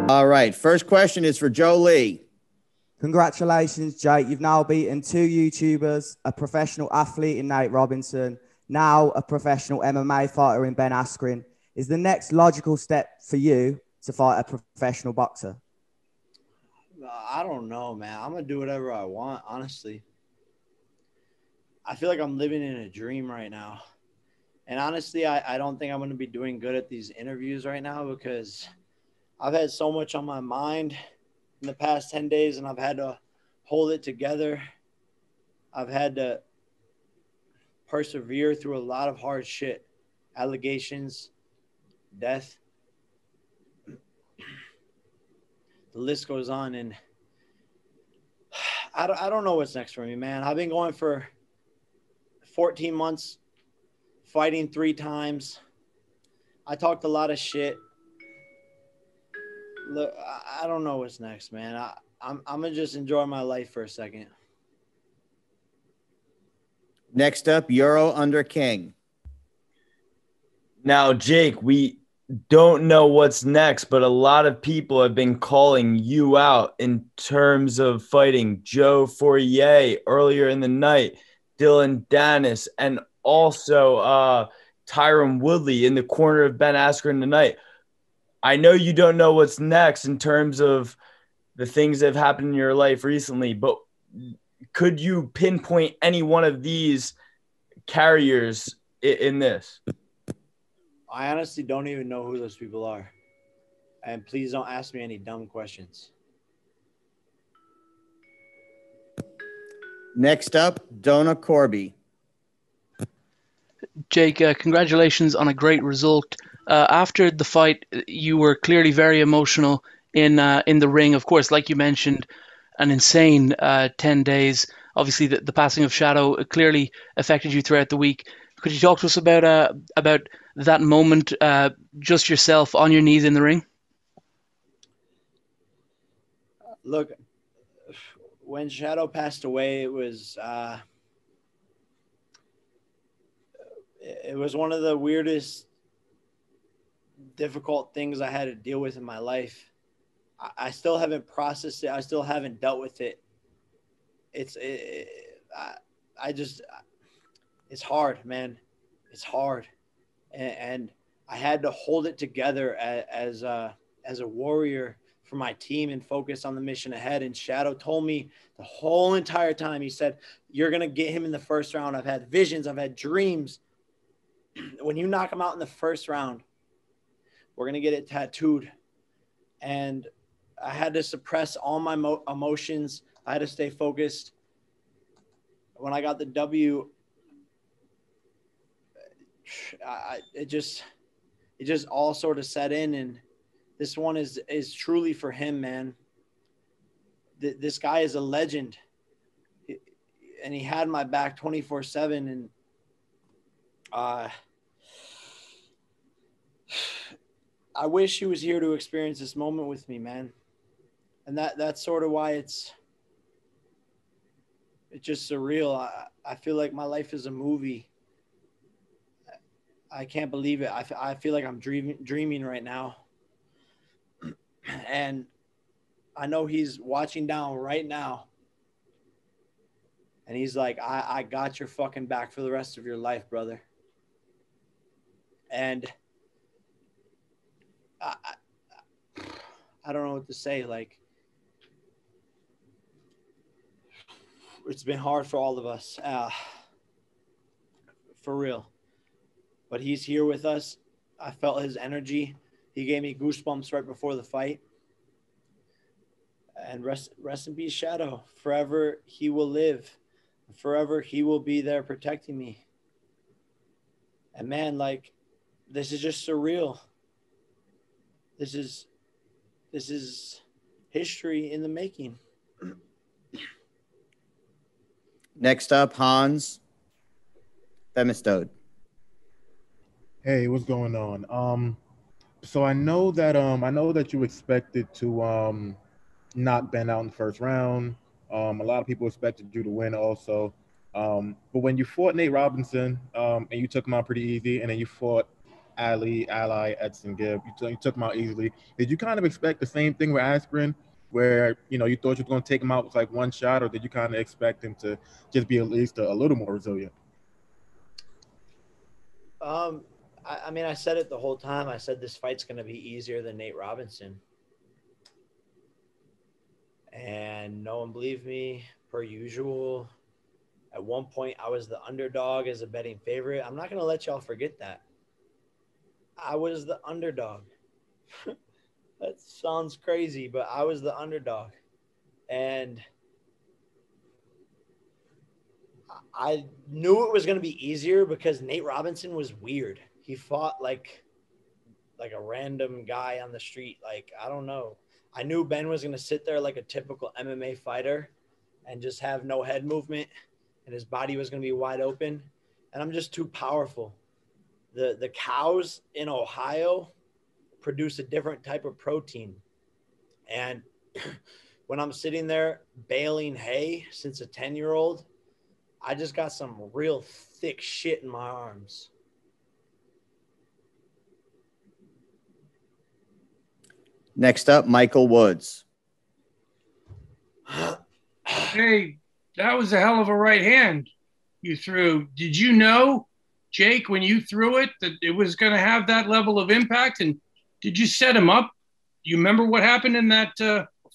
All right. First question is for Joe Lee. Congratulations, Jake. You've now beaten two YouTubers, a professional athlete in Nate Robinson, now a professional MMA fighter in Ben Askren. Is the next logical step for you to fight a professional boxer? I don't know, man. I'm going to do whatever I want, honestly. I feel like I'm living in a dream right now. And honestly, I don't think I'm going to be doing good at these interviews right now because I've had so much on my mind in the past 10 days and I've had to hold it together. I've had to persevere through a lot of hard shit, allegations, death. The list goes on. And I don't know what's next for me, man. I've been going for 14 months, fighting 3 times. I talked a lot of shit. Look, I don't know what's next, man. I'm gonna just enjoy my life for a second. Next up, Euro under King. Now, Jake, we don't know what's next, but a lot of people have been calling you out in terms of fighting Joe Fourier earlier in the night, Dylan Dennis, and also Tyron Woodley in the corner of Ben Askren tonight. I know you don't know what's next in terms of the things that have happened in your life recently, but could you pinpoint any one of these carriers in this? I honestly don't even know who those people are. And please don't ask me any dumb questions. Next up, Donna Corby. Jake, congratulations on a great result. After the fight, you were clearly very emotional in the ring. Of course, like you mentioned, an insane 10 days. Obviously, the passing of Shadow clearly affected you throughout the week. Could you talk to us about that moment, just yourself on your knees in the ring? Look, when Shadow passed away, it was one of the weirdest, difficult things I had to deal with in my life. I still haven't processed it. I still haven't dealt with it. It's hard, man. It's hard. And I had to hold it together as a warrior for my team and focus on the mission ahead. And Shadow told me the whole entire time, he said, you're going to get him in the first round. I've had visions. I've had dreams. When you knock him out in the first round, we're going to get it tattooed. And I had to suppress all my emotions. I had to stay focused. When I got the W, it just all sort of set in. And this one is truly for him, man. This guy is a legend. And he had my back 24/7. And I wish he was here to experience this moment with me, man. And that's sort of why it's just surreal. I feel like my life is a movie. I can't believe it. I feel like I'm dreaming right now. And I know he's watching down right now. And he's like, I got your fucking back for the rest of your life, brother. And I don't know what to say. Like, it's been hard for all of us, for real. But he's here with us. I felt his energy. He gave me goosebumps right before the fight. And rest in peace, Shadow. Forever he will live. Forever he will be there protecting me. And man, like, this is just surreal. This is history in the making. Next up, Hans Femistode. Hey, what's going on? So I know that you expected to knock Ben out in the first round. A lot of people expected you to win also. But when you fought Nate Robinson, and you took him out pretty easy, and then you fought Ally, Edson, Gibb. You took him out easily. Did you kind of expect the same thing with Askren, where you thought you were going to take him out with like one shot, or did you kind of expect him to just be at least a little more resilient? I mean, I said it the whole time. I said this fight's going to be easier than Nate Robinson. And no one believed me, per usual. At one point, I was the underdog as a betting favorite. I'm not going to let y'all forget that. I was the underdog. That sounds crazy, but I was the underdog. And I knew it was going to be easier because Nate Robinson was weird. He fought like a random guy on the street. Like, I don't know. I knew Ben was going to sit there like a typical MMA fighter and just have no head movement, and his body was going to be wide open. And I'm just too powerful. The cows in Ohio produce a different type of protein. And when I'm sitting there baling hay since a 10-year-old, I just got some real thick shit in my arms. Next up, Michael Woods. Hey, that was a hell of a right hand you threw. Did you know, Jake, when you threw it, that it was going to have that level of impact? And did you set him up? Do you remember what happened in that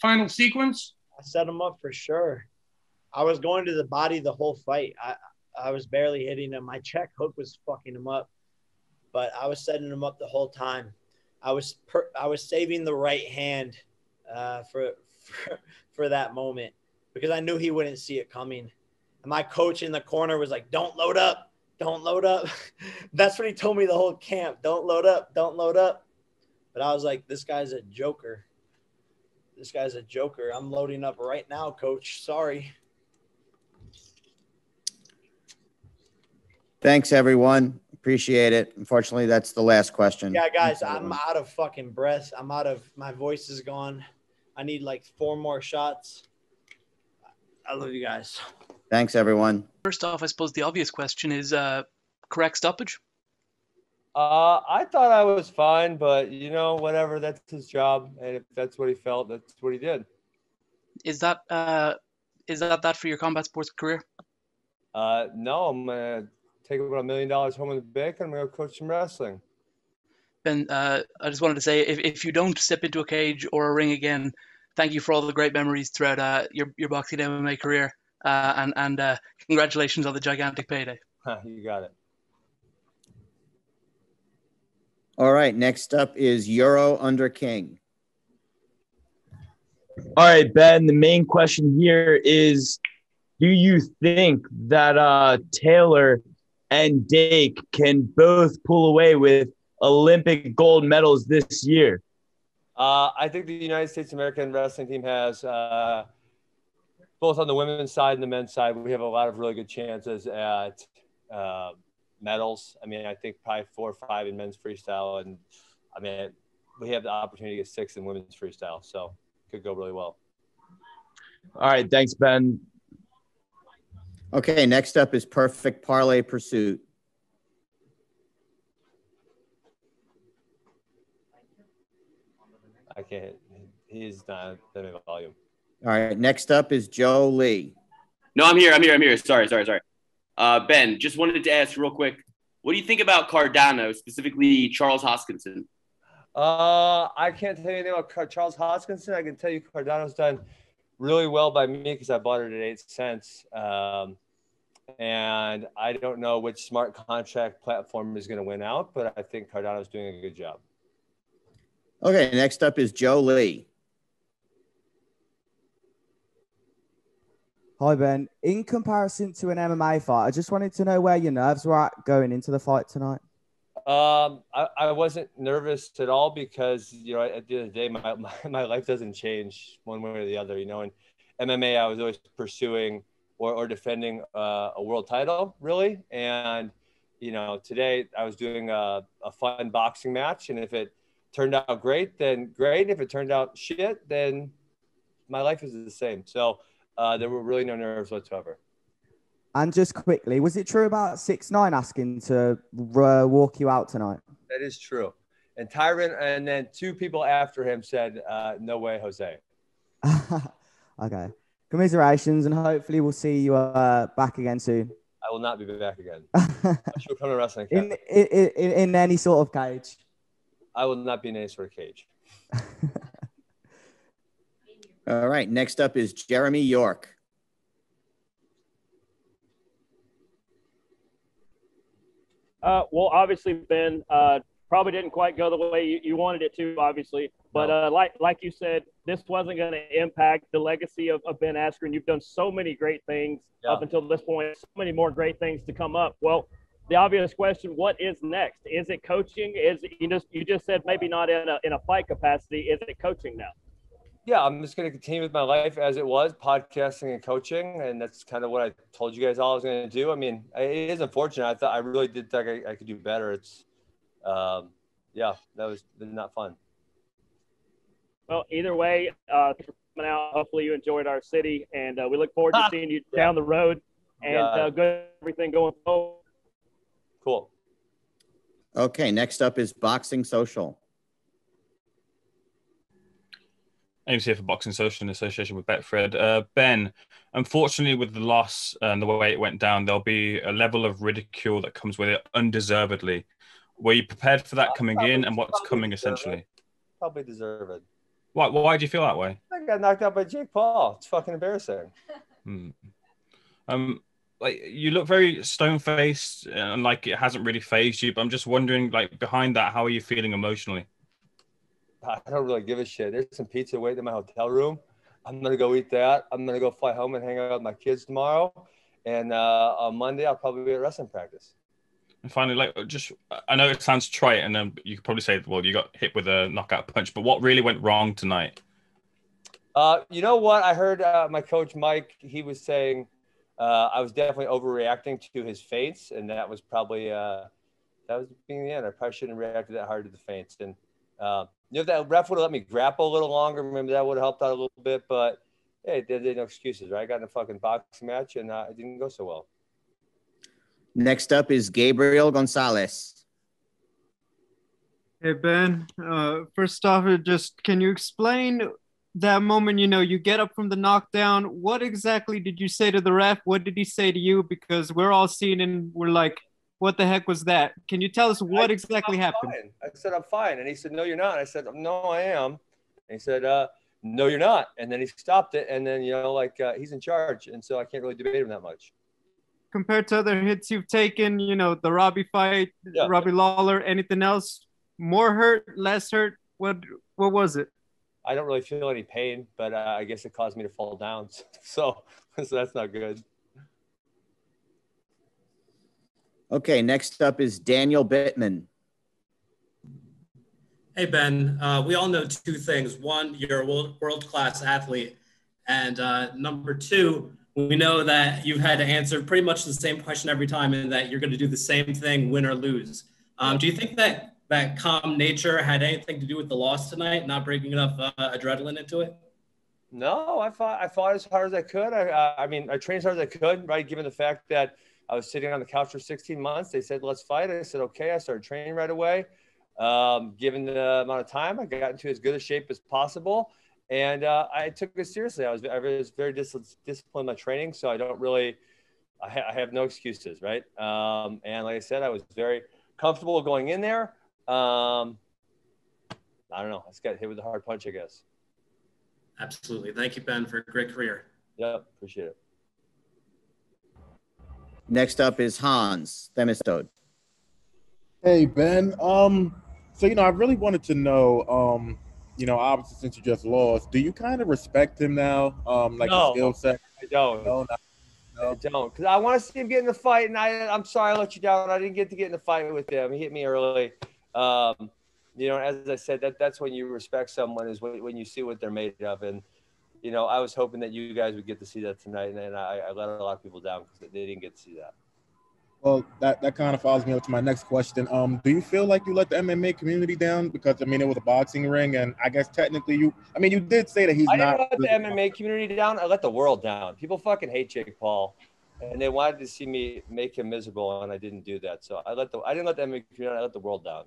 final sequence? I set him up for sure. I was going to the body the whole fight. I was barely hitting him. My check hook was fucking him up, but I was setting him up the whole time. I was saving the right hand for that moment because I knew he wouldn't see it coming. And my coach in the corner was like, "Don't load up. Don't load up." That's what he told me the whole camp. Don't load up. Don't load up. But I was like, this guy's a joker. This guy's a joker. I'm loading up right now, coach. Sorry. Thanks, everyone. Appreciate it. Unfortunately, that's the last question. Yeah, guys, I'm out of fucking breath. My voice is gone. I need like 4 more shots. I love you guys. Thanks, everyone. First off, I suppose the obvious question is correct stoppage? I thought I was fine, but whatever, that's his job. And if that's what he felt, that's what he did. Is that for your combat sports career? No, I'm going to take about $1 million home in the bank, and I'm going to coach some wrestling. Ben, I just wanted to say, if you don't step into a cage or a ring again, thank you for all the great memories throughout your boxing MMA career, and congratulations on the gigantic payday. You got it. All right, next up is Euro under King. All right, Ben, the main question here is, do you think that Taylor and Dake can both pull away with Olympic gold medals this year? I think the United States American wrestling team has, both on the women's side and the men's side, we have a lot of really good chances at medals. I mean, I think probably 4 or 5 in men's freestyle. And I mean, we have the opportunity to get 6 in women's freestyle. So it could go really well. All right. Thanks, Ben. Okay, next up is Perfect Parlay Pursuit. I can't. He's not in volume. All right, next up is Joe Lee. No, I'm here. Sorry. Ben, just wanted to ask real quick, what do you think about Cardano, specifically Charles Hoskinson? I can't tell you anything about Charles Hoskinson. I can tell you Cardano's done really well by me because I bought it at 8 cents. And I don't know which smart contract platform is going to win out, but I think Cardano's doing a good job. Okay, next up is Joe Lee. Hi, Ben. In comparison to an MMA fight, I just wanted to know where your nerves were at going into the fight tonight. I wasn't nervous at all because, at the end of the day, my life doesn't change one way or the other. In MMA, I was always pursuing or defending a world title, really. And, today I was doing a fun boxing match. And if it turned out great, then great. If it turned out shit, then my life is the same. So there were really no nerves whatsoever. And just quickly, was it true about 6ix9ine asking to walk you out tonight? That is true. And Tyron, and then 2 people after him said, no way, Jose. Okay. Commiserations, and hopefully we'll see you back again soon. I will not be back again. I should come to wrestling. In any sort of cage. I will not be in any sort of cage. All right. Next up is Jeremy York. Well, obviously, Ben, probably didn't quite go the way you wanted it to, obviously. But like you said, this wasn't going to impact the legacy of Ben Askren. You've done so many great things up until this point, so many more great things to come up. Well, the obvious question, what is next? Is it coaching? Is it, you just said maybe not in a fight capacity. Is it coaching now? Yeah, I'm just going to continue with my life as it was, podcasting and coaching. And that's kind of what I told you guys all I was going to do. I mean, it is unfortunate. I really did think I could do better. It's, yeah, that was not fun. Well, either way, thanks for coming out. Hopefully you enjoyed our city, and we look forward to seeing you down the road and good everything going forward. Cool. Okay, next up is Boxing Social. Ames here for Boxing Social in association with Betfred. Ben, unfortunately, with the loss and the way it went down, there'll be a level of ridicule that comes with it undeservedly. Were you prepared for that coming in, and what's coming essentially? Probably deserve it. Why do you feel that way? I got knocked out by Jake Paul. It's fucking embarrassing. Like you look very stone-faced and like it hasn't really fazed you, but I'm just wondering, like behind that, how are you feeling emotionally? I don't really give a shit. There's some pizza waiting in my hotel room. I'm going to go eat that. I'm going to go fly home and hang out with my kids tomorrow. And on Monday, I'll probably be at wrestling practice. And finally, like, I know it sounds trite, and then you could probably say, well, you got hit with a knockout punch, but what really went wrong tonight? You know what? I heard my coach, Mike, he was saying I was definitely overreacting to his feints, and that was probably, that was being the end. I probably shouldn't have reacted that hard to the feints. And, if that ref would have let me grapple a little longer, maybe that would have helped out a little bit, but hey, there's no excuses, right? I got in a fucking boxing match, and it didn't go so well. Next up is Gabriel Gonzalez. Hey, Ben. First off, just can you explain that moment, you get up from the knockdown? What exactly did you say to the ref? What did he say to you? Because we're all seeing and we're like, what the heck was that? Can you tell us what exactly happened? Fine. I said, I'm fine. And he said, no, you're not. And I said, no, I am. And he said, no, you're not. And then he stopped it. And then, he's in charge. And so I can't really debate him that much. Compared to other hits you've taken, the Robbie fight, Robbie Lawler, anything else? More hurt, less hurt? What was it? I don't really feel any pain, but I guess it caused me to fall down. So that's not good. Okay, next up is Daniel Bittman. Hey, Ben, we all know 2 things. One, you're a world-class athlete. And number 2, we know that you've had to answer pretty much the same question every time and that you're going to do the same thing, win or lose. Do you think that calm nature had anything to do with the loss tonight, not bringing enough adrenaline into it? No, I fought as hard as I could. I trained as hard as I could, right? Given the fact that I was sitting on the couch for 16 months. They said, let's fight. I said, okay. I started training right away. Given the amount of time, I got into as good a shape as possible. And I took it seriously. I was very disciplined in my training. So I have no excuses, right? And like I said, I was very comfortable going in there. I don't know. I just got hit with a hard punch, I guess. Absolutely. Thank you, Ben, for a great career. Yep. Appreciate it. Next up is Hans Themistode. Hey, Ben. So, I really wanted to know, obviously since you just lost, do you kind of respect him now? His skill set? I don't. No. I don't. Because I want to see him get in the fight, and I'm sorry I let you down. I didn't get to get in the fight with him. He hit me early. As I said, that's when you respect someone, is when you see what they're made of. And, I was hoping that you guys would get to see that tonight, and I let a lot of people down because they didn't get to see that. Well, that kind of follows me up to my next question. Do you feel like you let the MMA community down? Because, it was a boxing ring, and I guess technically you did say that he's not. I didn't let the MMA community down. I let the world down. People fucking hate Jake Paul, and they wanted to see me make him miserable, and I didn't do that. So I didn't let the MMA community, I let the world down.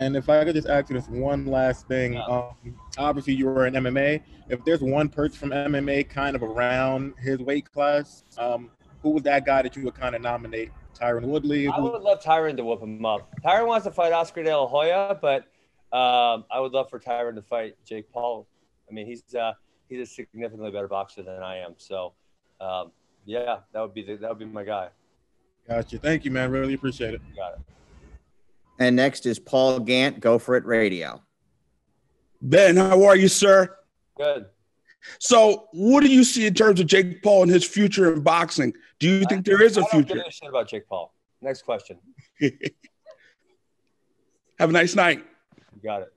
And if I could just ask you this one last thing, obviously you were in MMA. If there's one person from MMA kind of around his weight class, who was that guy that you would kind of nominate? Tyron Woodley? I would love Tyron to whoop him up. Tyron wants to fight Oscar De La Hoya, but I would love for Tyron to fight Jake Paul. I mean, he's a significantly better boxer than I am. So, yeah, that would be my guy. Gotcha. Thank you, man. Really appreciate it. You got it. And next is Paul Gant, Go For It Radio. Ben, how are you, sir? Good. So what do you see in terms of Jake Paul and his future in boxing? Do you think there is a I don't future? give a shit about Jake Paul. Next question. Have a nice night. You got it.